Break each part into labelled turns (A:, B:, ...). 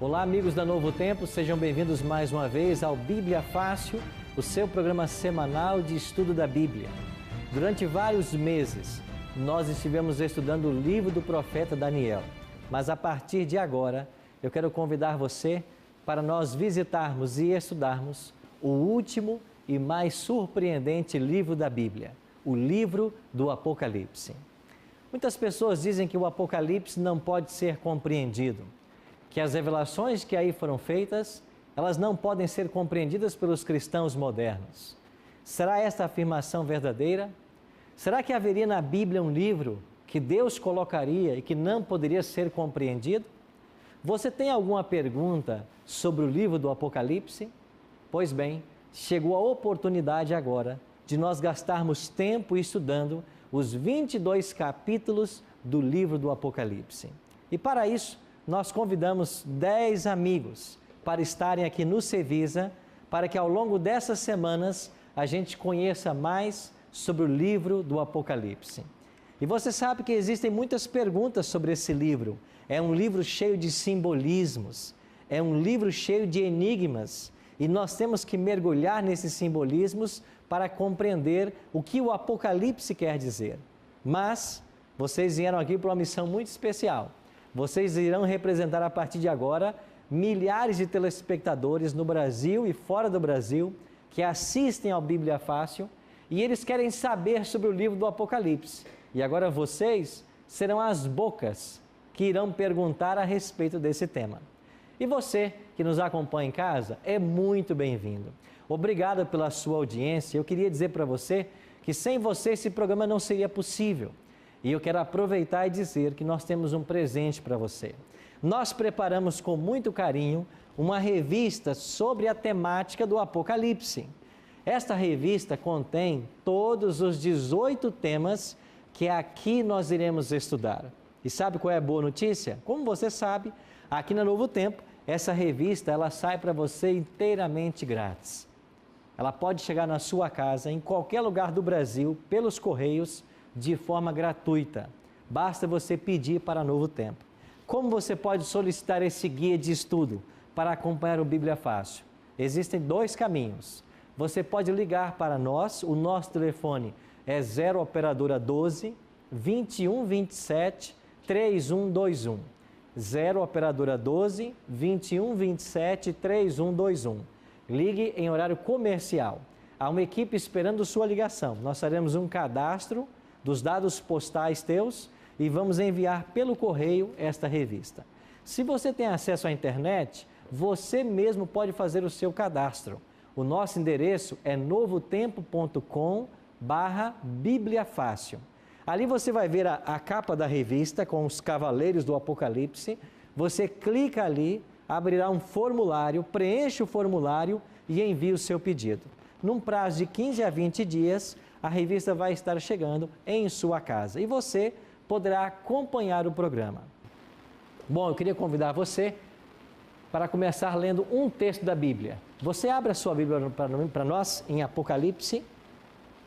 A: Olá, amigos da Novo Tempo, sejam bem-vindos mais uma vez ao Bíblia Fácil, o seu programa semanal de estudo da Bíblia. Durante vários meses, nós estivemos estudando o livro do profeta Daniel, mas a partir de agora, eu quero convidar você para nós visitarmos e estudarmos o último e mais surpreendente livro da Bíblia, o livro do Apocalipse. Muitas pessoas dizem que o Apocalipse não pode ser compreendido, que as revelações que aí foram feitas, elas não podem ser compreendidas pelos cristãos modernos. Será esta afirmação verdadeira? Será que haveria na Bíblia um livro que Deus colocaria e que não poderia ser compreendido? Você tem alguma pergunta sobre o livro do Apocalipse? Pois bem, chegou a oportunidade agora de nós gastarmos tempo estudando os 22 capítulos do livro do Apocalipse. E para isso, nós convidamos 10 amigos para estarem aqui no Cevisa, para que ao longo dessas semanas a gente conheça mais sobre o livro do Apocalipse. E você sabe que existem muitas perguntas sobre esse livro. É um livro cheio de simbolismos, é um livro cheio de enigmas, e nós temos que mergulhar nesses simbolismos para compreender o que o Apocalipse quer dizer. Mas vocês vieram aqui para uma missão muito especial. Vocês irão representar a partir de agora milhares de telespectadores no Brasil e fora do Brasil que assistem ao Bíblia Fácil e eles querem saber sobre o livro do Apocalipse. E agora vocês serão as bocas que irão perguntar a respeito desse tema. E você que nos acompanha em casa é muito bem-vindo. Obrigado pela sua audiência. Eu queria dizer para você que sem você esse programa não seria possível. E eu quero aproveitar e dizer que nós temos um presente para você. Nós preparamos com muito carinho uma revista sobre a temática do Apocalipse. Esta revista contém todos os 18 temas que aqui nós iremos estudar. E sabe qual é a boa notícia? Como você sabe, aqui na Novo Tempo, essa revista ela sai para você inteiramente grátis. Ela pode chegar na sua casa, em qualquer lugar do Brasil, pelos correios, de forma gratuita. Basta você pedir para Novo Tempo. Como você pode solicitar esse guia de estudo para acompanhar o Bíblia Fácil? Existem 2 caminhos. Você pode ligar para nós, o nosso telefone é 0 operadora 12 21 27 3121. 0 operadora 12 21 27 3121. Ligue em horário comercial. Há uma equipe esperando sua ligação. Nós faremos um cadastro dos dados postais teus e vamos enviar pelo correio esta revista. Se você tem acesso à internet, você mesmo pode fazer o seu cadastro. O nosso endereço é novotempo.com/Bíblia Fácil. Ali você vai ver a capa da revista com os cavaleiros do Apocalipse. Você clica ali, abrirá um formulário, preenche o formulário e envia o seu pedido. Num prazo de 15 a 20 dias, a revista vai estar chegando em sua casa e você poderá acompanhar o programa. Bom, eu queria convidar você para começar lendo um texto da Bíblia. Você abre a sua Bíblia para nós em Apocalipse.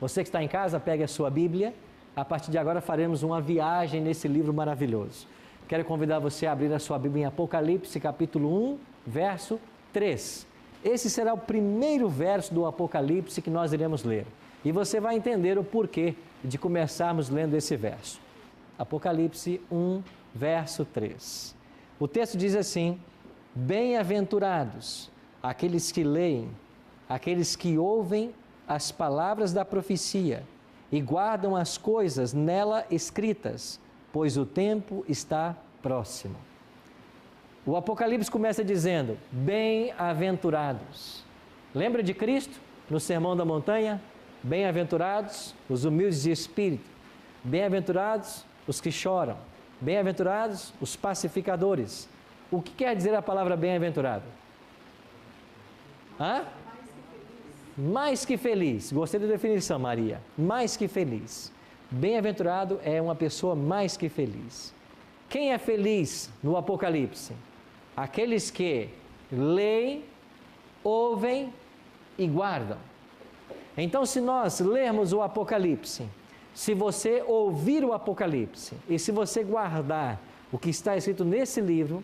A: Você que está em casa, pegue a sua Bíblia. A partir de agora faremos uma viagem nesse livro maravilhoso. Quero convidar você a abrir a sua Bíblia em Apocalipse, capítulo 1, verso 3. Esse será o primeiro verso do Apocalipse que nós iremos ler. E você vai entender o porquê de começarmos lendo esse verso. Apocalipse 1, verso 3. O texto diz assim: Bem-aventurados aqueles que leem, aqueles que ouvem as palavras da profecia e guardam as coisas nela escritas, pois o tempo está próximo. O Apocalipse começa dizendo: Bem-aventurados. Lembra de Cristo no Sermão da Montanha? Bem-aventurados os humildes de espírito, bem-aventurados os que choram, bem-aventurados os pacificadores. O que quer dizer a palavra bem-aventurado? Mais que feliz. Gostei da definição, Maria. Mais que feliz. Bem-aventurado é uma pessoa mais que feliz. Quem é feliz no Apocalipse? Aqueles que leem, ouvem e guardam. Então, se nós lermos o Apocalipse, se você ouvir o Apocalipse e se você guardar o que está escrito nesse livro,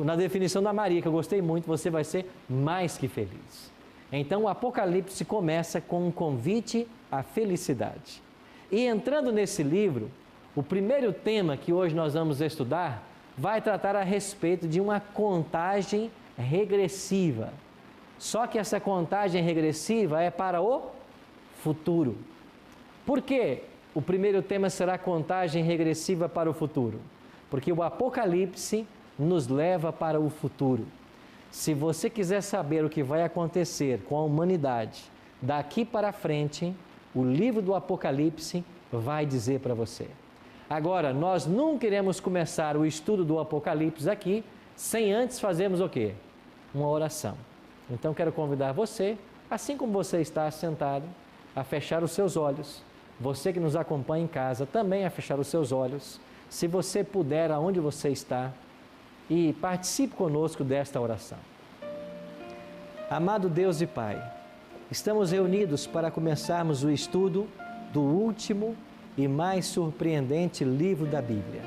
A: na definição da Maria, que eu gostei muito, você vai ser mais que feliz. Então o Apocalipse começa com um convite à felicidade. E entrando nesse livro, o primeiro tema que hoje nós vamos estudar vai tratar a respeito de uma contagem regressiva. Só que essa contagem regressiva é para o futuro. Por quê? O primeiro tema será contagem regressiva para o futuro. Porque o Apocalipse nos leva para o futuro. Se você quiser saber o que vai acontecer com a humanidade daqui para frente, o livro do Apocalipse vai dizer para você. Agora, nós nunca iremos começar o estudo do Apocalipse aqui sem antes fazermos o quê? Uma oração. Então, quero convidar você, assim como você está sentado, a fechar os seus olhos. Você que nos acompanha em casa também a fechar os seus olhos. Se você puder, aonde você está, e participe conosco desta oração. Amado Deus e Pai, estamos reunidos para começarmos o estudo do último e mais surpreendente livro da Bíblia,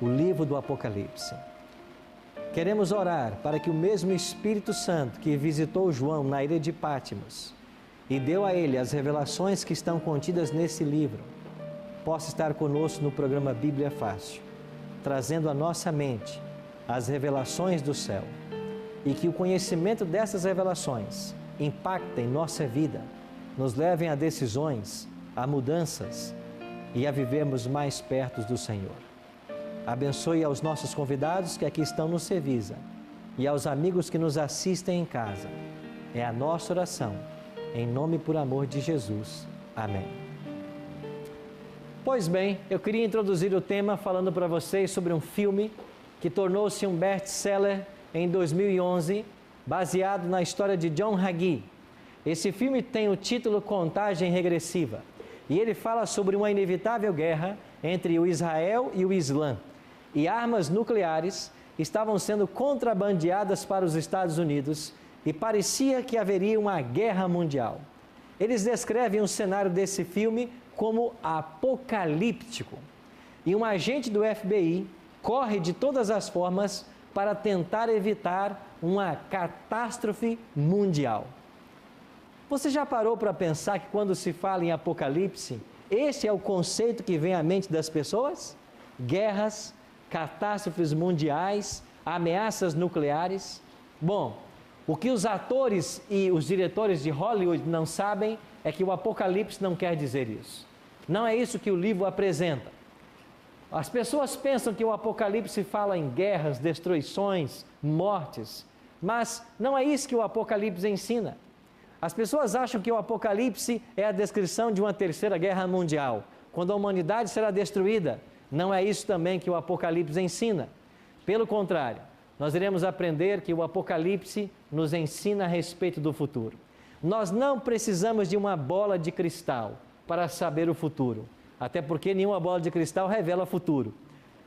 A: o livro do Apocalipse. Queremos orar para que o mesmo Espírito Santo que visitou João na ilha de Patmos e deu a ele as revelações que estão contidas nesse livro, possa estar conosco no programa Bíblia Fácil, trazendo à nossa mente as revelações do céu, e que o conhecimento dessas revelações impactem nossa vida, nos levem a decisões, a mudanças e a vivermos mais perto do Senhor. Abençoe aos nossos convidados que aqui estão no Cevisa e aos amigos que nos assistem em casa. É a nossa oração, em nome e por amor de Jesus. Amém. Pois bem, eu queria introduzir o tema falando para vocês sobre um filme que tornou-se um best-seller em 2011, baseado na história de John Hagee. Esse filme tem o título Contagem Regressiva, e ele fala sobre uma inevitável guerra entre o Israel e o Islã, e armas nucleares estavam sendo contrabandeadas para os Estados Unidos, e parecia que haveria uma guerra mundial. Eles descrevem o cenário desse filme como apocalíptico, e um agente do FBI corre de todas as formas para tentar evitar uma catástrofe mundial. Você já parou para pensar que quando se fala em Apocalipse, esse é o conceito que vem à mente das pessoas? Guerras, catástrofes mundiais, ameaças nucleares. Bom, o que os atores e os diretores de Hollywood não sabem é que o Apocalipse não quer dizer isso. Não é isso que o livro apresenta. As pessoas pensam que o Apocalipse fala em guerras, destruições, mortes, mas não é isso que o Apocalipse ensina. As pessoas acham que o Apocalipse é a descrição de uma terceira guerra mundial, quando a humanidade será destruída. Não é isso também que o Apocalipse ensina. Pelo contrário, nós iremos aprender que o Apocalipse nos ensina a respeito do futuro. Nós não precisamos de uma bola de cristal para saber o futuro. Até porque nenhuma bola de cristal revela o futuro.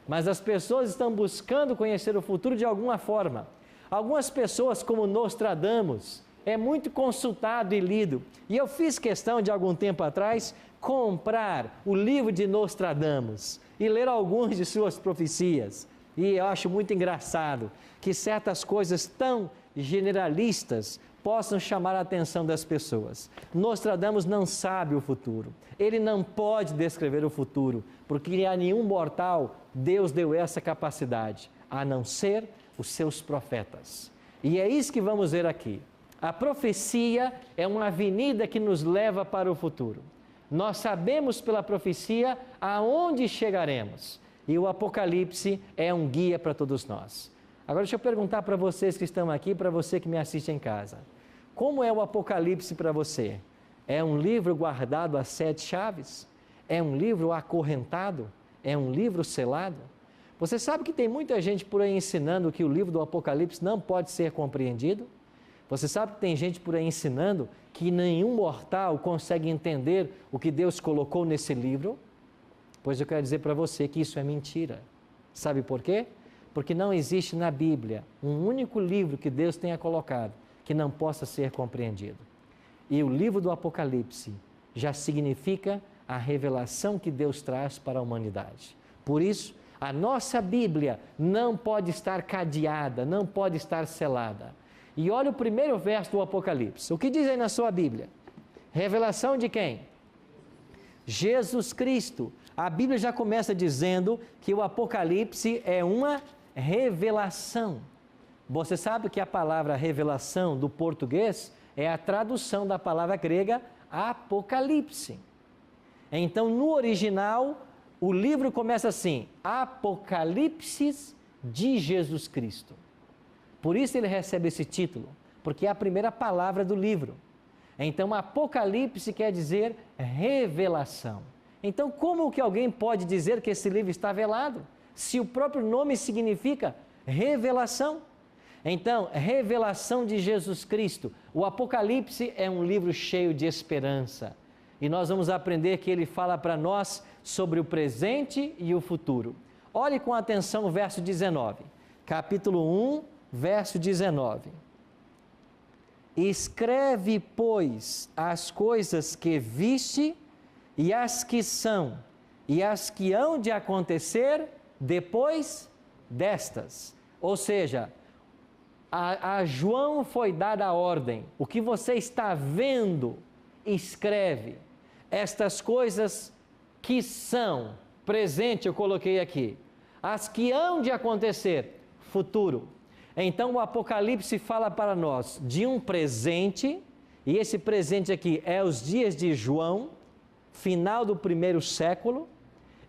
A: Mas as pessoas estão buscando conhecer o futuro de alguma forma. Algumas pessoas, como Nostradamus, é muito consultado e lido. E eu fiz questão de algum tempo atrás comprar o livro de Nostradamus e ler algumas de suas profecias. E eu acho muito engraçado que certas coisas tão generalistas possam chamar a atenção das pessoas. Nostradamus não sabe o futuro. Ele não pode descrever o futuro, porque a nenhum mortal Deus deu essa capacidade, a não ser os seus profetas. E é isso que vamos ver aqui. A profecia é uma avenida que nos leva para o futuro. Nós sabemos pela profecia aonde chegaremos. E o Apocalipse é um guia para todos nós. Agora deixa eu perguntar para vocês que estão aqui, para você que me assiste em casa. Como é o Apocalipse para você? É um livro guardado a 7 chaves? É um livro acorrentado? É um livro selado? Você sabe que tem muita gente por aí ensinando que o livro do Apocalipse não pode ser compreendido? Você sabe que tem gente por aí ensinando que nenhum mortal consegue entender o que Deus colocou nesse livro? Pois eu quero dizer para você que isso é mentira. Sabe por quê? Porque não existe na Bíblia um único livro que Deus tenha colocado que não possa ser compreendido. E o livro do Apocalipse já significa a revelação que Deus traz para a humanidade. Por isso, A nossa Bíblia não pode estar cadeada, não pode estar selada. E olha o primeiro verso do Apocalipse. O que diz aí na sua Bíblia? Revelação de quem? Jesus Cristo. A Bíblia já começa dizendo que o Apocalipse é uma revelação. Você sabe que a palavra revelação do português é a tradução da palavra grega Apocalipse. Então, no original, o livro começa assim: Apocalipse de Jesus Cristo. Por isso ele recebe esse título, porque é a primeira palavra do livro. Então, Apocalipse quer dizer revelação. Então, como que alguém pode dizer que esse livro está velado, se o próprio nome significa revelação? Então, revelação de Jesus Cristo. O Apocalipse é um livro cheio de esperança. E nós vamos aprender que ele fala para nós sobre o presente e o futuro. Olhe com atenção o verso 19. Capítulo 1, verso 19. Escreve, pois, as coisas que viste e as que são, e as que hão de acontecer depois destas. Ou seja, a João foi dada a ordem: o que você está vendo, escreve. Estas coisas que são, presente eu coloquei aqui, as que hão de acontecer, futuro. Então o Apocalipse fala para nós de um presente, e esse presente aqui é os dias de João, final do primeiro século,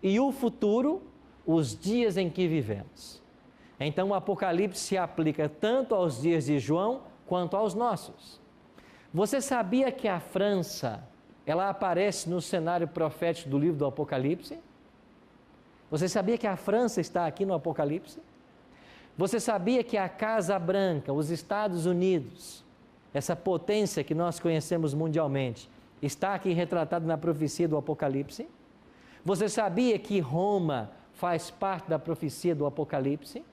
A: e o futuro, os dias em que vivemos. Então o Apocalipse se aplica tanto aos dias de João quanto aos nossos. Você sabia que a França, ela aparece no cenário profético do livro do Apocalipse? Você sabia que a França está aqui no Apocalipse? Você sabia que a Casa Branca, os Estados Unidos, essa potência que nós conhecemos mundialmente, está aqui retratado na profecia do Apocalipse? Você sabia que Roma faz parte da profecia do Apocalipse?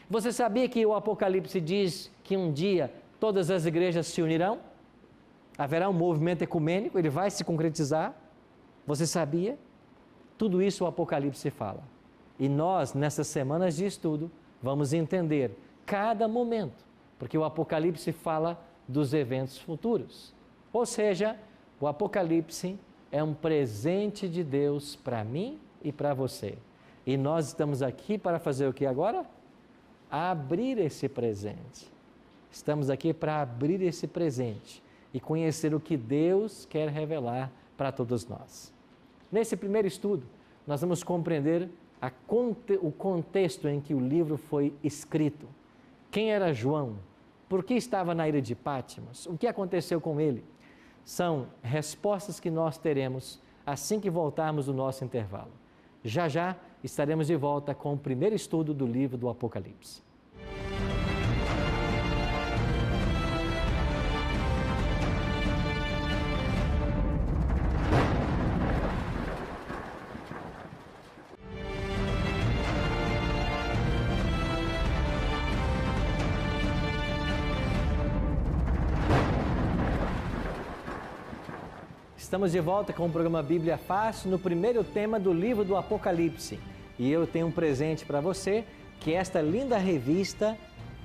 A: Você sabia que o Apocalipse diz que um dia todas as igrejas se unirão? Haverá um movimento ecumênico, ele vai se concretizar? Você sabia? Tudo isso o Apocalipse fala. E nós, nessas semanas de estudo, vamos entender cada momento, porque o Apocalipse fala dos eventos futuros. Ou seja, o Apocalipse é um presente de Deus para mim e para você. E nós estamos aqui para fazer o que agora? Abrir esse presente. Estamos aqui para abrir esse presente e conhecer o que Deus quer revelar para todos nós. Nesse primeiro estudo, nós vamos compreender o contexto em que o livro foi escrito. Quem era João? Por que estava na ilha de Patmos? O que aconteceu com ele? São respostas que nós teremos assim que voltarmos do nosso intervalo. Já já estaremos de volta com o primeiro estudo do livro do Apocalipse. Estamos de volta com o programa Bíblia Fácil, no primeiro tema do livro do Apocalipse. E eu tenho um presente para você, que é esta linda revista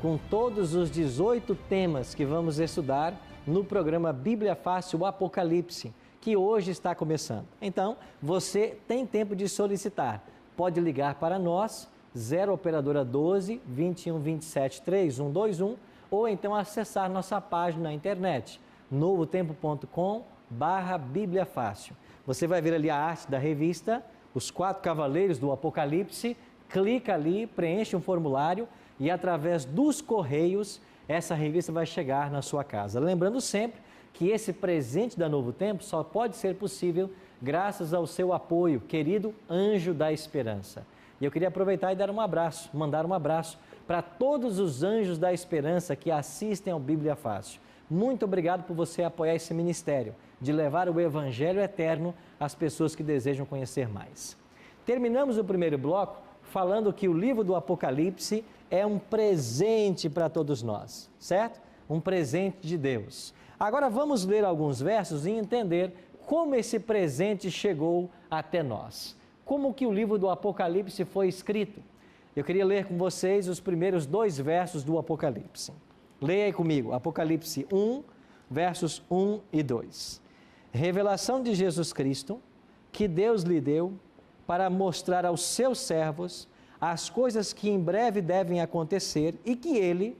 A: com todos os 18 temas que vamos estudar no programa Bíblia Fácil, o Apocalipse, que hoje está começando. Então, você tem tempo de solicitar. Pode ligar para nós, 0 Operadora 12 21 27 3121, ou então acessar nossa página na internet, novotempo.com/Bíblia Fácil. Você vai ver ali a arte da revista, os 4 cavaleiros do Apocalipse, clica ali, preenche um formulário e através dos correios essa revista vai chegar na sua casa. Lembrando sempre que esse presente da Novo Tempo só pode ser possível graças ao seu apoio, querido Anjo da Esperança. E eu queria aproveitar e dar um abraço, mandar um abraço para todos os anjos da esperança que assistem ao Bíblia Fácil. Muito obrigado por você apoiar esse ministério de levar o Evangelho eterno às pessoas que desejam conhecer mais. Terminamos o primeiro bloco falando que o livro do Apocalipse é um presente para todos nós, certo? Um presente de Deus. Agora vamos ler alguns versos e entender como esse presente chegou até nós. como que o livro do Apocalipse foi escrito. Eu queria ler com vocês os primeiros 2 versos do Apocalipse. Leia aí comigo, Apocalipse 1, versos 1 e 2. Revelação de Jesus Cristo, que Deus lhe deu para mostrar aos seus servos as coisas que em breve devem acontecer e que ele,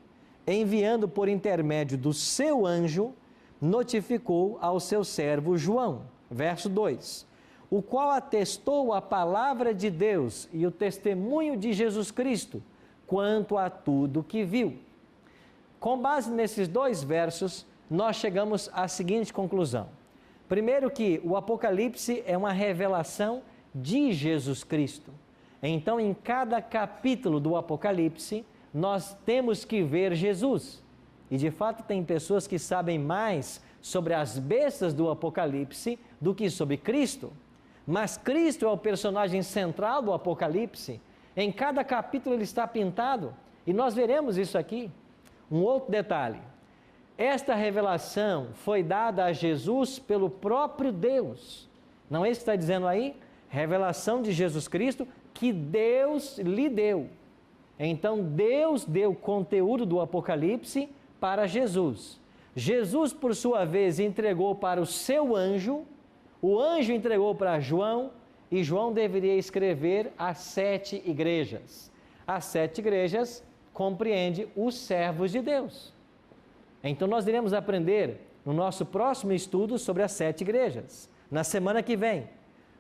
A: enviando por intermédio do seu anjo, notificou ao seu servo João. Verso 2. O qual atestou a palavra de Deus e o testemunho de Jesus Cristo, quanto a tudo que viu. Com base nesses 2 versos, nós chegamos à seguinte conclusão. Primeiro que o Apocalipse é uma revelação de Jesus Cristo. Então, em cada capítulo do Apocalipse, nós temos que ver Jesus. E, de fato, tem pessoas que sabem mais sobre as bestas do Apocalipse do que sobre Cristo. Mas Cristo é o personagem central do Apocalipse. Em cada capítulo ele está pintado. E nós veremos isso aqui. Um outro detalhe. Esta revelação foi dada a Jesus pelo próprio Deus. Não é isso que está dizendo aí? Revelação de Jesus Cristo que Deus lhe deu. Então Deus deu o conteúdo do Apocalipse para Jesus. Jesus, por sua vez, entregou para o seu anjo, o anjo entregou para João, e João deveria escrever as 7 igrejas. As 7 igrejas compreendem os servos de Deus. Então nós iremos aprender no nosso próximo estudo sobre as 7 igrejas, na semana que vem.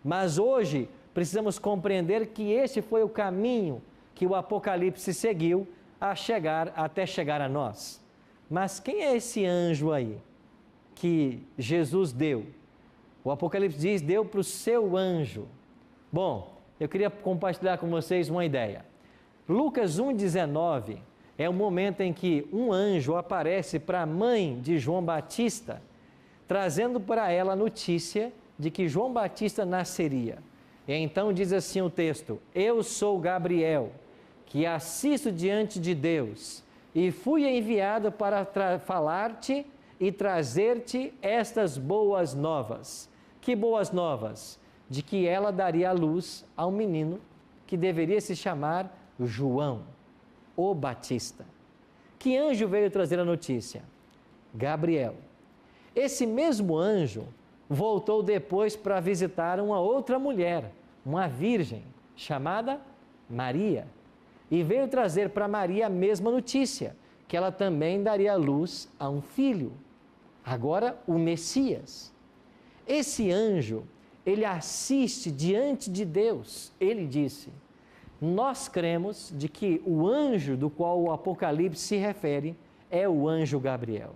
A: Mas hoje precisamos compreender que esse foi o caminho que o Apocalipse seguiu até chegar a nós. Mas quem é esse anjo aí que Jesus deu? O Apocalipse diz, deu para o seu anjo. Bom, eu queria compartilhar com vocês uma ideia. Lucas 1,19 é o momento em que um anjo aparece para a mãe de João Batista, trazendo para ela a notícia de que João Batista nasceria. E então diz assim o texto, eu sou Gabriel, que assisto diante de Deus, e fui enviado para falar-te e trazer-te estas boas novas. Que boas novas? De que ela daria à luz a um menino que deveria se chamar João, o Batista. Que anjo veio trazer a notícia? Gabriel. Esse mesmo anjo voltou depois para visitar uma outra mulher, uma virgem, chamada Maria. E veio trazer para Maria a mesma notícia, que ela também daria à luz a um filho, agora o Messias. Esse anjo, ele assiste diante de Deus. Ele disse, nós cremos de que o anjo do qual o Apocalipse se refere é o anjo Gabriel.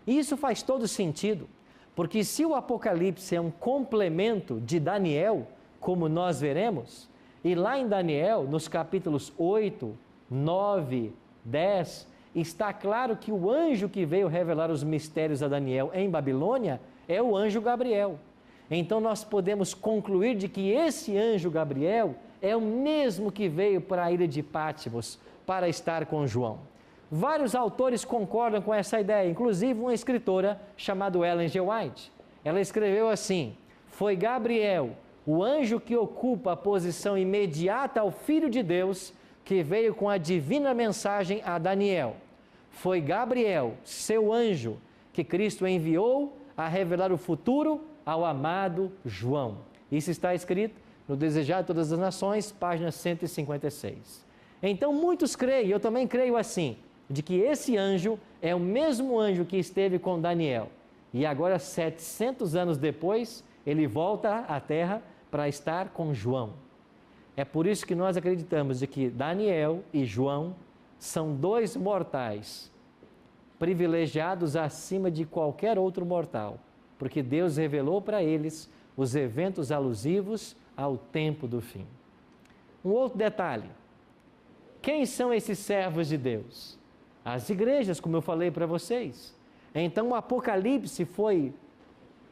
A: E isso faz todo sentido, porque se o Apocalipse é um complemento de Daniel, como nós veremos, e lá em Daniel, nos capítulos 8, 9, 10, está claro que o anjo que veio revelar os mistérios a Daniel em Babilônia é o anjo Gabriel. Então nós podemos concluir de que esse anjo Gabriel é o mesmo que veio para a ilha de Patmos para estar com João. Vários autores concordam com essa ideia, inclusive uma escritora chamada Ellen G. White. Ela escreveu assim, foi Gabriel, o anjo que ocupa a posição imediata ao Filho de Deus, que veio com a divina mensagem a Daniel. Foi Gabriel, seu anjo, que Cristo enviou a revelar o futuro ao amado João. Isso está escrito no Desejar de Todas as Nações, página 156. Então muitos creem, eu também creio assim, de que esse anjo é o mesmo anjo que esteve com Daniel. E agora, 700 anos depois, ele volta à terra para estar com João. É por isso que nós acreditamos de que Daniel e João são 2 mortais, privilegiados acima de qualquer outro mortal, porque Deus revelou para eles os eventos alusivos ao tempo do fim. Um outro detalhe, quem são esses servos de Deus? As igrejas, como eu falei para vocês. Então o Apocalipse foi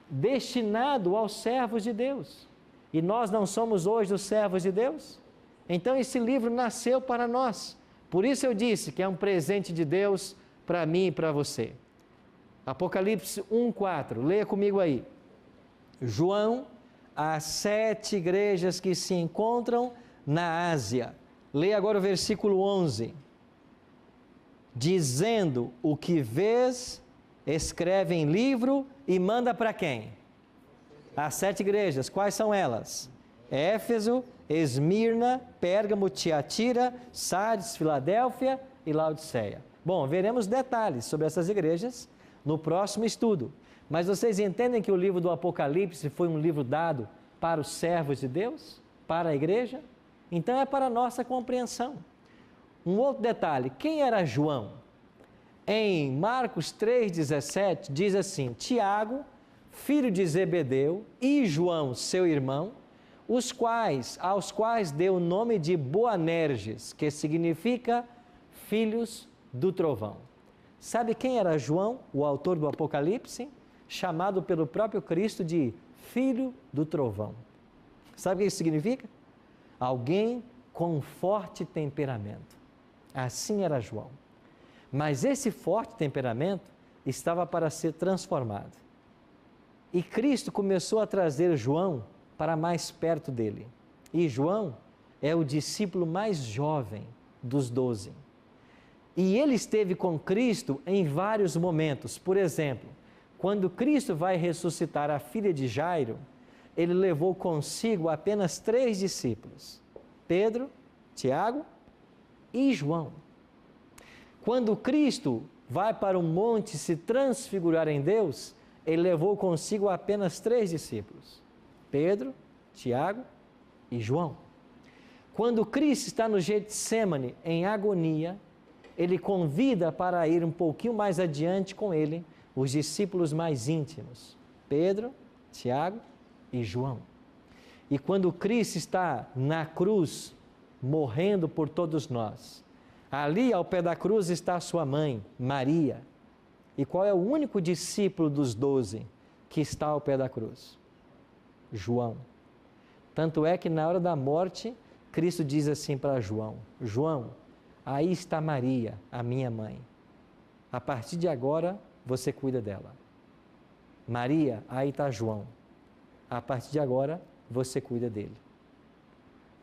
A: destinado aos servos de Deus. E nós não somos hoje os servos de Deus? Então esse livro nasceu para nós. Por isso eu disse que é um presente de Deus para mim e para você. Apocalipse 1:4, leia comigo aí. João, às 7 igrejas que se encontram na Ásia. Leia agora o versículo 11. Dizendo: o que vês, escreve em livro e manda para quem? As 7 igrejas. Quais são elas? Éfeso, Esmirna, Pérgamo, Tiatira, Sardes, Filadélfia e Laodiceia. Bom, veremos detalhes sobre essas igrejas no próximo estudo. Mas vocês entendem que o livro do Apocalipse foi um livro dado para os servos de Deus? Para a igreja? Então é para a nossa compreensão. Um outro detalhe, quem era João? Em Marcos 3,17 diz assim: Tiago, filho de Zebedeu, e João, seu irmão, aos quais deu o nome de Boanerges, que significa filhos do trovão. Sabe quem era João, o autor do Apocalipse? Chamado pelo próprio Cristo de filho do trovão. Sabe o que isso significa? Alguém com forte temperamento. Assim era João. Mas esse forte temperamento estava para ser transformado. E Cristo começou a trazer João para mais perto dele. E João é o discípulo mais jovem dos 12. E ele esteve com Cristo em vários momentos. Por exemplo, quando Cristo vai ressuscitar a filha de Jairo, ele levou consigo apenas 3 discípulos: Pedro, Tiago e João. Quando Cristo vai para o monte se transfigurar em Deus, ele levou consigo apenas 3 discípulos: Pedro, Tiago e João. Quando Cristo está no Getsêmani em agonia, ele convida para ir um pouquinho mais adiante com ele os discípulos mais íntimos: Pedro, Tiago e João. E quando Cristo está na cruz, morrendo por todos nós, ali ao pé da cruz está sua mãe, Maria. E qual é o único discípulo dos 12 que está ao pé da cruz? João. Tanto é que na hora da morte, Cristo diz assim para João: João, aí está Maria, a minha mãe. A partir de agora, você cuida dela. Maria, aí está João. A partir de agora, você cuida dele.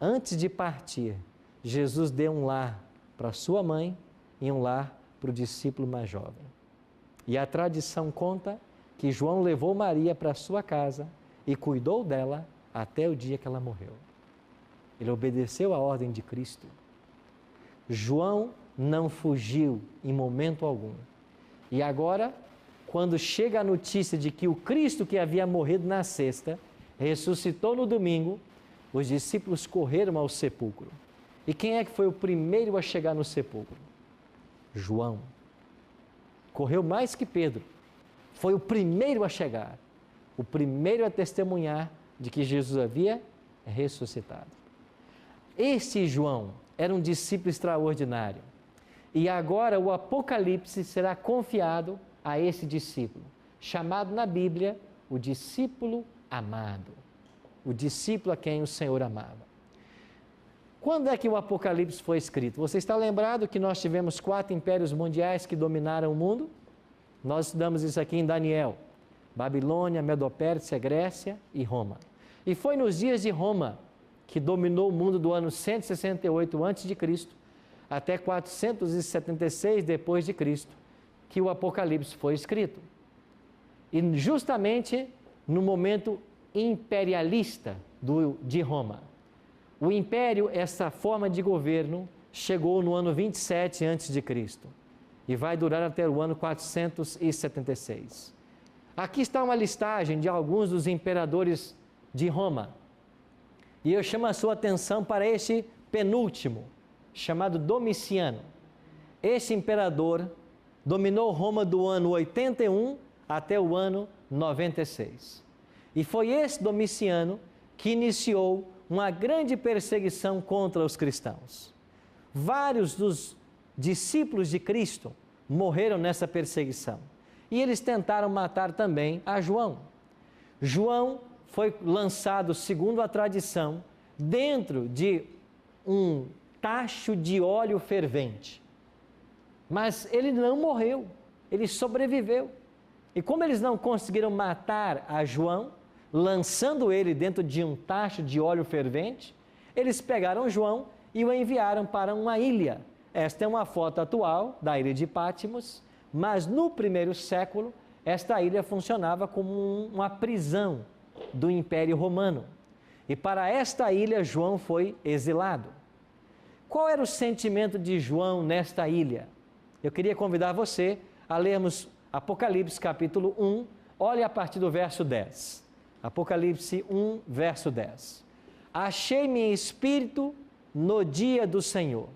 A: Antes de partir, Jesus deu um lar para sua mãe e um lar para o discípulo mais jovem. E a tradição conta que João levou Maria para sua casa e cuidou dela até o dia que ela morreu. Ele obedeceu à ordem de Cristo. João não fugiu em momento algum. E agora, quando chega a notícia de que o Cristo que havia morrido na sexta ressuscitou no domingo, os discípulos correram ao sepulcro. E quem é que foi o primeiro a chegar no sepulcro? João. Correu mais que Pedro. Foi o primeiro a chegar. O primeiro a testemunhar de que Jesus havia ressuscitado. Este João era um discípulo extraordinário. E agora o Apocalipse será confiado a esse discípulo, chamado na Bíblia o discípulo amado. O discípulo a quem o Senhor amava. Quando é que o Apocalipse foi escrito? Você está lembrado que nós tivemos 4 impérios mundiais que dominaram o mundo? Nós estudamos isso aqui em Daniel. Babilônia, Medo-Pérsia, Grécia e Roma. E foi nos dias de Roma que dominou o mundo do ano 168 a.C. até 476 depois de Cristo, que o Apocalipse foi escrito. E justamente no momento imperialista de Roma. O império, essa forma de governo, chegou no ano 27 a.C. e vai durar até o ano 476. Aqui está uma listagem de alguns dos imperadores de Roma. E eu chamo a sua atenção para este penúltimo, chamado Domiciano. Este imperador dominou Roma do ano 81 até o ano 96. E foi esse Domiciano que iniciou uma grande perseguição contra os cristãos. Vários dos discípulos de Cristo morreram nessa perseguição. E eles tentaram matar também a João. João foi lançado, segundo a tradição, dentro de um tacho de óleo fervente. Mas ele não morreu, ele sobreviveu. E como eles não conseguiram matar a João, lançando ele dentro de um tacho de óleo fervente, eles pegaram João e o enviaram para uma ilha. Esta é uma foto atual da ilha de Patmos, mas no primeiro século, esta ilha funcionava como uma prisão do Império Romano. E para esta ilha, João foi exilado. Qual era o sentimento de João nesta ilha? Eu queria convidar você a lermos Apocalipse capítulo 1, olhe a partir do verso 10. Apocalipse 1, verso 10. Achei-me em espírito no dia do Senhor,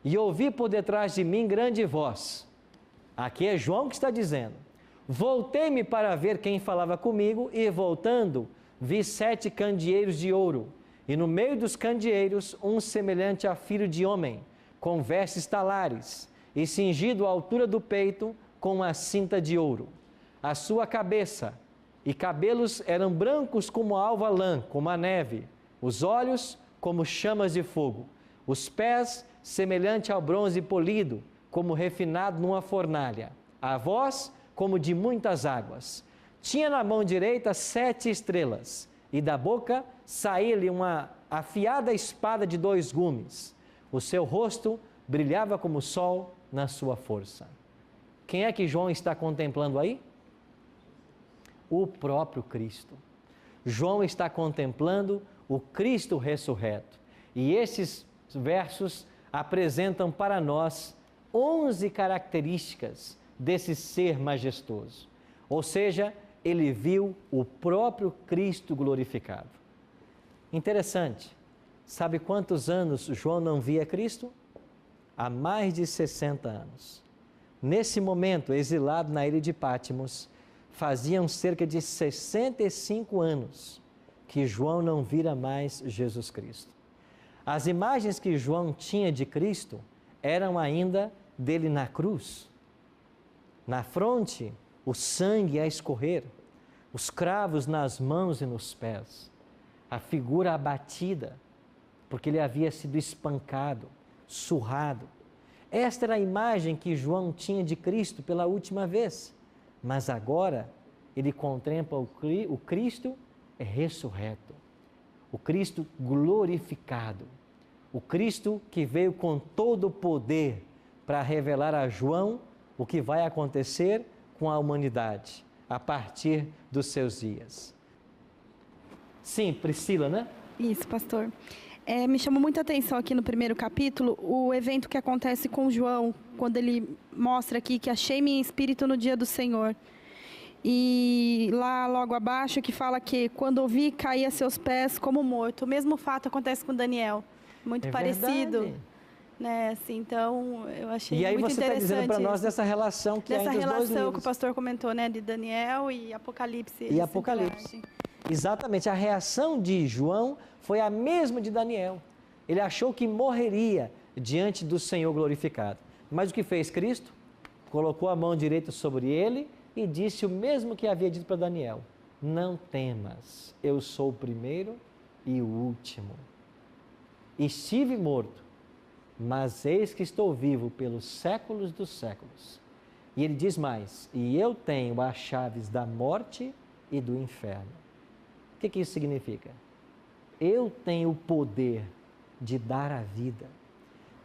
A: e ouvi por detrás de mim grande voz. Aqui é João que está dizendo. Voltei-me para ver quem falava comigo, e voltando, vi 7 candeeiros de ouro, e no meio dos candeeiros, um semelhante a filho de homem, com vestes talares, e cingido à altura do peito, com uma cinta de ouro. A sua cabeça e cabelos eram brancos como a alva lã, como a neve, os olhos como chamas de fogo, os pés semelhante ao bronze polido, como refinado numa fornalha, a voz como de muitas águas. Tinha na mão direita 7 estrelas, e da boca saía-lhe uma afiada espada de 2 gumes. O seu rosto brilhava como o sol na sua força. Quem é que João está contemplando aí? O próprio Cristo. João está contemplando o Cristo ressurreto. E esses versos apresentam para nós 11 características desse ser majestoso. Ou seja, ele viu o próprio Cristo glorificado. Interessante. Sabe quantos anos João não via Cristo? Há mais de 60 anos. Nesse momento, exilado na ilha de Patmos, faziam cerca de 65 anos que João não vira mais Jesus Cristo. As imagens que João tinha de Cristo eram ainda dele na cruz. Na fronte, o sangue a escorrer, os cravos nas mãos e nos pés, a figura abatida, porque ele havia sido espancado, surrado. Esta era a imagem que João tinha de Cristo pela última vez, mas agora ele contempla o Cristo ressurreto, o Cristo glorificado, o Cristo que veio com todo o poder para revelar a João o que vai acontecer com a humanidade a partir dos seus dias. Sim, Priscila, né?
B: Isso, pastor. Me chamou muita atenção aqui no primeiro capítulo o evento que acontece com João, quando ele mostra aqui que achei-me em espírito no dia do Senhor. E lá logo abaixo que fala que quando ouvi, caí a seus pés como morto. O mesmo fato acontece com Daniel, muito parecido.
A: Verdade.
B: Né? Assim, então, eu achei
A: muito interessante. E aí
B: muito
A: você está dizendo para nós dessa relação que há entre os dois livros.
B: Dessa relação que o pastor comentou, né? De Daniel e Apocalipse.
A: E Apocalipse. Exatamente, a reação de João foi a mesma de Daniel. Ele achou que morreria diante do Senhor glorificado. Mas o que fez Cristo? Colocou a mão direita sobre ele e disse o mesmo que havia dito para Daniel: não temas, eu sou o primeiro e o último. Estive morto, mas eis que estou vivo pelos séculos dos séculos. E ele diz mais: e eu tenho as chaves da morte e do inferno. O que isso significa? Eu tenho o poder de dar a vida,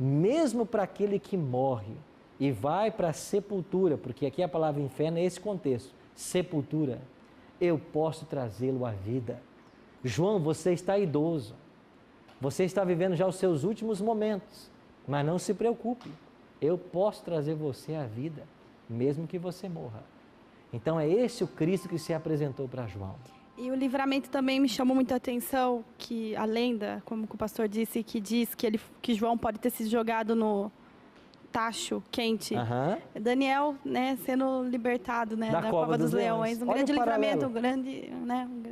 A: mesmo para aquele que morre e vai para a sepultura, porque aqui a palavra inferno é esse contexto, sepultura. Eu posso trazê-lo à vida. João, você está idoso, você está vivendo já os seus últimos momentos, mas não se preocupe, eu posso trazer você à vida, mesmo que você morra. Então é esse o Cristo que se apresentou para João.
B: E o livramento também me chamou muita atenção, que a lenda, como o pastor disse, que diz que João pode ter se jogado no tacho quente. Daniel, né, sendo libertado, né, da cova dos leões. Um grande livramento,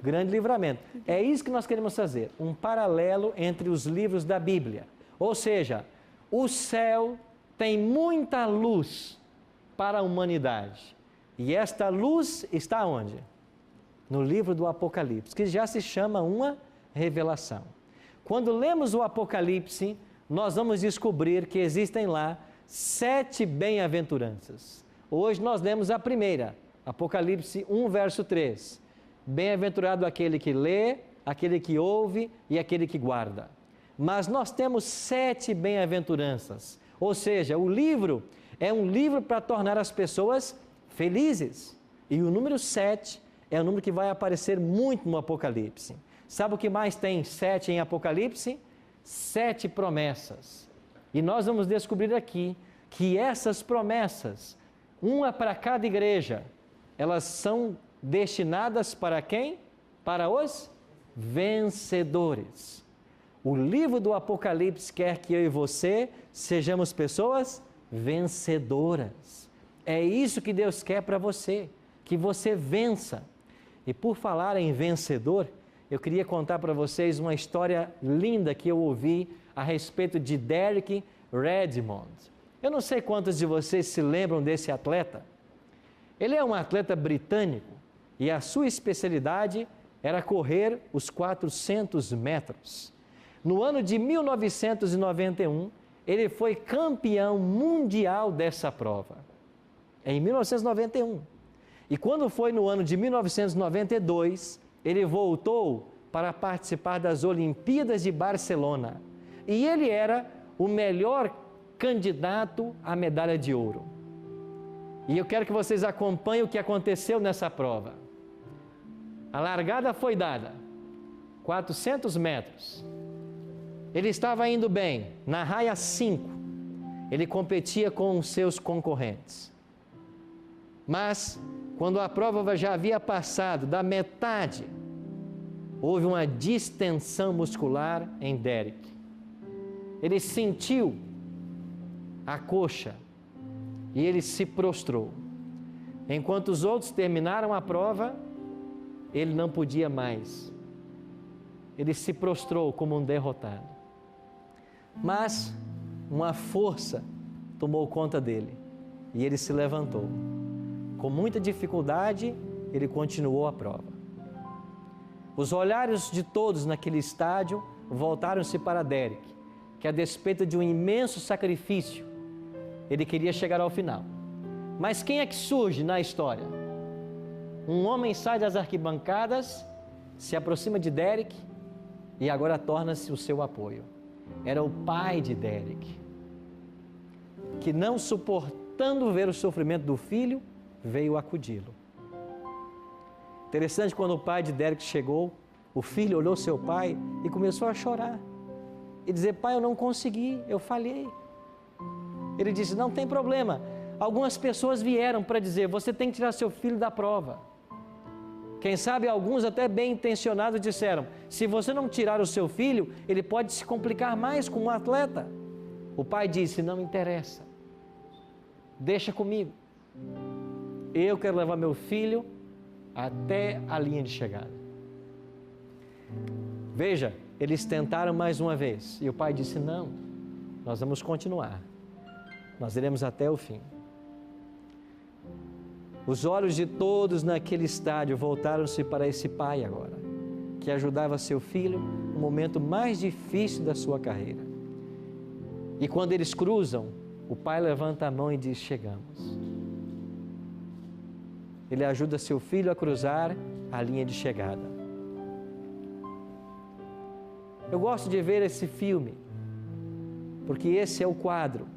A: grande livramento. É isso que nós queremos fazer, um paralelo entre os livros da Bíblia. Ou seja, o céu tem muita luz para a humanidade. E esta luz está onde? No livro do Apocalipse, que já se chama uma revelação. Quando lemos o Apocalipse, nós vamos descobrir que existem lá 7 bem-aventuranças. Hoje nós lemos a primeira, Apocalipse 1, verso 3. Bem-aventurado aquele que lê, aquele que ouve e aquele que guarda. Mas nós temos 7 bem-aventuranças. Ou seja, o livro é um livro para tornar as pessoas felizes. E o número 7 é um número que vai aparecer muito no Apocalipse. Sabe o que mais tem 7 em Apocalipse? 7 promessas. E nós vamos descobrir aqui que essas promessas, uma para cada igreja, elas são destinadas para quem? Para os vencedores. O livro do Apocalipse quer que eu e você sejamos pessoas vencedoras. É isso que Deus quer para você, que você vença. E por falar em vencedor, eu queria contar para vocês uma história linda que eu ouvi a respeito de Derek Redmond. Eu não sei quantos de vocês se lembram desse atleta. Ele é um atleta britânico e a sua especialidade era correr os 400 metros. No ano de 1991, ele foi campeão mundial dessa prova. Em 1991. E quando foi no ano de 1992, ele voltou para participar das Olimpíadas de Barcelona. E ele era o melhor candidato à medalha de ouro. E eu quero que vocês acompanhem o que aconteceu nessa prova. A largada foi dada, 400 metros. Ele estava indo bem, na raia 5. Ele competia com os seus concorrentes. Mas, quando a prova já havia passado da metade, houve uma distensão muscular em Derek. Ele sentiu a coxa e ele se prostrou. Enquanto os outros terminaram a prova, ele não podia mais. Ele se prostrou como um derrotado. Mas uma força tomou conta dele e ele se levantou. Com muita dificuldade, ele continuou a prova. Os olhares de todos naquele estádio voltaram-se para Derek, que a despeito de um imenso sacrifício, ele queria chegar ao final. Mas quem é que surge na história? Um homem sai das arquibancadas, se aproxima de Derek e agora torna-se o seu apoio. Era o pai de Derek, que não suportando ver o sofrimento do filho, veio acudi-lo. Interessante, quando o pai de Derek chegou, o filho olhou seu pai e começou a chorar. E dizer: pai, eu não consegui, eu falhei. Ele disse: não tem problema. Algumas pessoas vieram para dizer: você tem que tirar seu filho da prova. Quem sabe alguns até bem intencionados disseram: se você não tirar o seu filho, ele pode se complicar mais com um atleta. O pai disse: não interessa, deixa comigo. Eu quero levar meu filho até a linha de chegada. Veja, eles tentaram mais uma vez e o pai disse: não, nós vamos continuar, nós iremos até o fim. Os olhos de todos naquele estádio voltaram-se para esse pai agora, que ajudava seu filho no momento mais difícil da sua carreira. E quando eles cruzam, o pai levanta a mão e diz: chegamos. Ele ajuda seu filho a cruzar a linha de chegada. Eu gosto de ver esse filme, porque esse é o quadro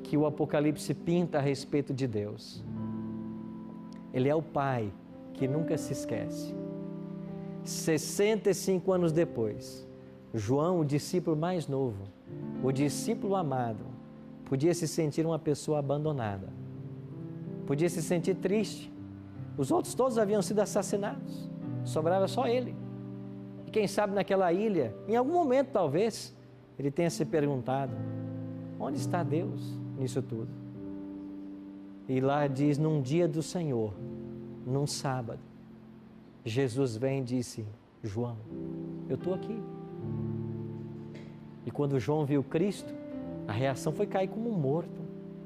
A: que o Apocalipse pinta a respeito de Deus. Ele é o pai que nunca se esquece. 65 anos depois, João, o discípulo mais novo, o discípulo amado, podia se sentir uma pessoa abandonada. Podia se sentir triste. Os outros todos haviam sido assassinados. Sobrava só ele. E quem sabe naquela ilha, em algum momento talvez, ele tenha se perguntado: onde está Deus nisso tudo? E lá diz: num dia do Senhor, num sábado, Jesus vem e disse: João, eu estou aqui. E quando João viu Cristo, a reação foi cair como um morto.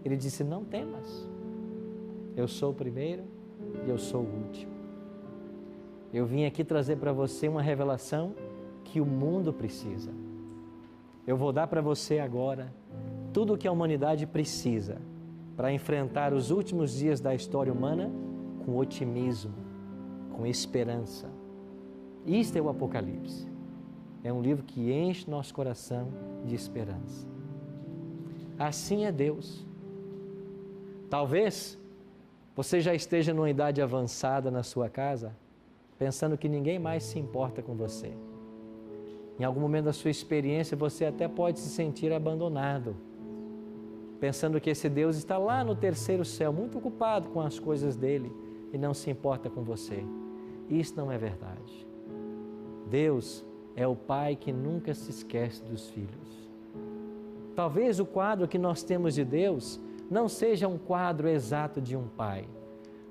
A: Ele disse: não temas. Eu sou o primeiro e eu sou o último. Eu vim aqui trazer para você uma revelação que o mundo precisa. Eu vou dar para você agora tudo o que a humanidade precisa para enfrentar os últimos dias da história humana com otimismo, com esperança. Isto é o Apocalipse. É um livro que enche nosso coração de esperança. Assim é Deus. Talvez você já esteja numa idade avançada na sua casa, pensando que ninguém mais se importa com você. Em algum momento da sua experiência, você até pode se sentir abandonado, pensando que esse Deus está lá no terceiro céu, muito ocupado com as coisas dele e não se importa com você. Isso não é verdade. Deus é o Pai que nunca se esquece dos filhos. Talvez o quadro que nós temos de Deus não seja um quadro exato de um pai.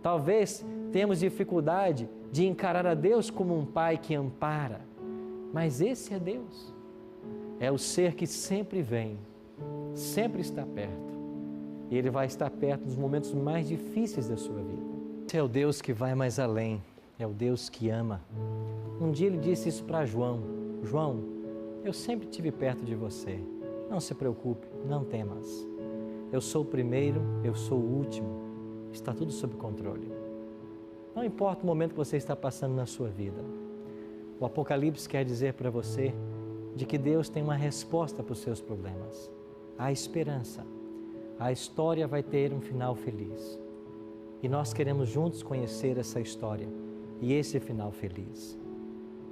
A: Talvez tenhamos dificuldade de encarar a Deus como um pai que ampara, mas esse é Deus. É o ser que sempre vem, sempre está perto. E Ele vai estar perto nos momentos mais difíceis da sua vida. Esse é o Deus que vai mais além, é o Deus que ama. Um dia Ele disse isso para João: João, eu sempre estive perto de você. Não se preocupe, não temas. Eu sou o primeiro, eu sou o último. Está tudo sob controle. Não importa o momento que você está passando na sua vida. O Apocalipse quer dizer para você de que Deus tem uma resposta para os seus problemas. Há esperança. A história vai ter um final feliz. E nós queremos juntos conhecer essa história e esse final feliz.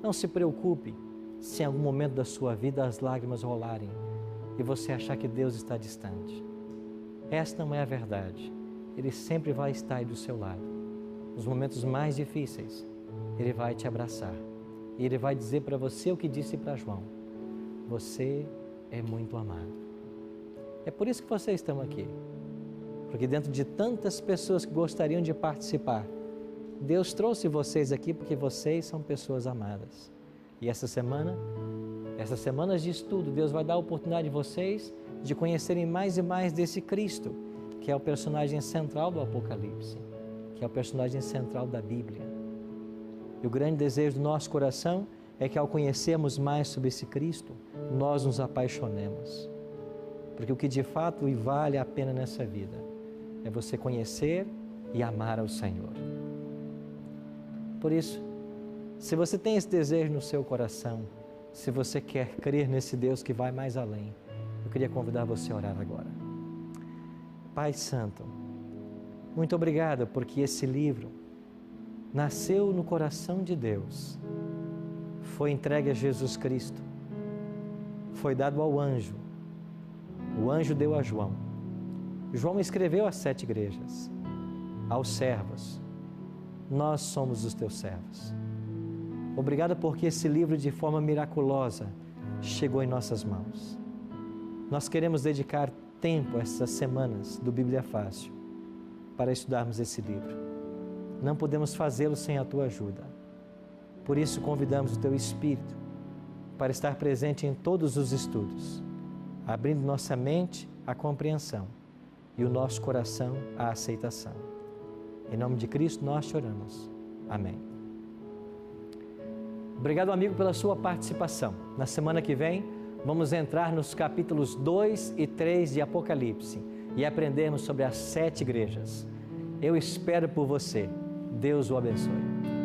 A: Não se preocupe se em algum momento da sua vida as lágrimas rolarem e você achar que Deus está distante. Esta não é a verdade. Ele sempre vai estar aí do seu lado. Nos momentos mais difíceis, Ele vai te abraçar. E Ele vai dizer para você o que disse para João: você é muito amado. É por isso que vocês estão aqui. Porque dentro de tantas pessoas que gostariam de participar, Deus trouxe vocês aqui porque vocês são pessoas amadas. E essas semanas de estudo, Deus vai dar a oportunidade de vocês de conhecerem mais e mais desse Cristo, que é o personagem central do Apocalipse, que é o personagem central da Bíblia. E o grande desejo do nosso coração é que ao conhecermos mais sobre esse Cristo, nós nos apaixonemos. Porque o que de fato vale a pena nessa vida é você conhecer e amar ao Senhor. Por isso, se você tem esse desejo no seu coração, se você quer crer nesse Deus que vai mais além, eu queria convidar você a orar agora. Pai Santo, muito obrigado porque esse livro nasceu no coração de Deus, foi entregue a Jesus Cristo, foi dado ao anjo, o anjo deu a João. João escreveu às 7 igrejas, aos servos. Nós somos os teus servos. Obrigado porque esse livro de forma miraculosa chegou em nossas mãos. Nós queremos dedicar tempo essas semanas do Bíblia Fácil para estudarmos esse livro. Não podemos fazê-lo sem a tua ajuda. Por isso convidamos o teu Espírito para estar presente em todos os estudos, abrindo nossa mente à compreensão e o nosso coração à aceitação. Em nome de Cristo nós te oramos. Amém. Obrigado, amigo, pela sua participação. Na semana que vem, vamos entrar nos capítulos 2 e 3 de Apocalipse e aprendermos sobre as 7 igrejas. Eu espero por você. Deus o abençoe.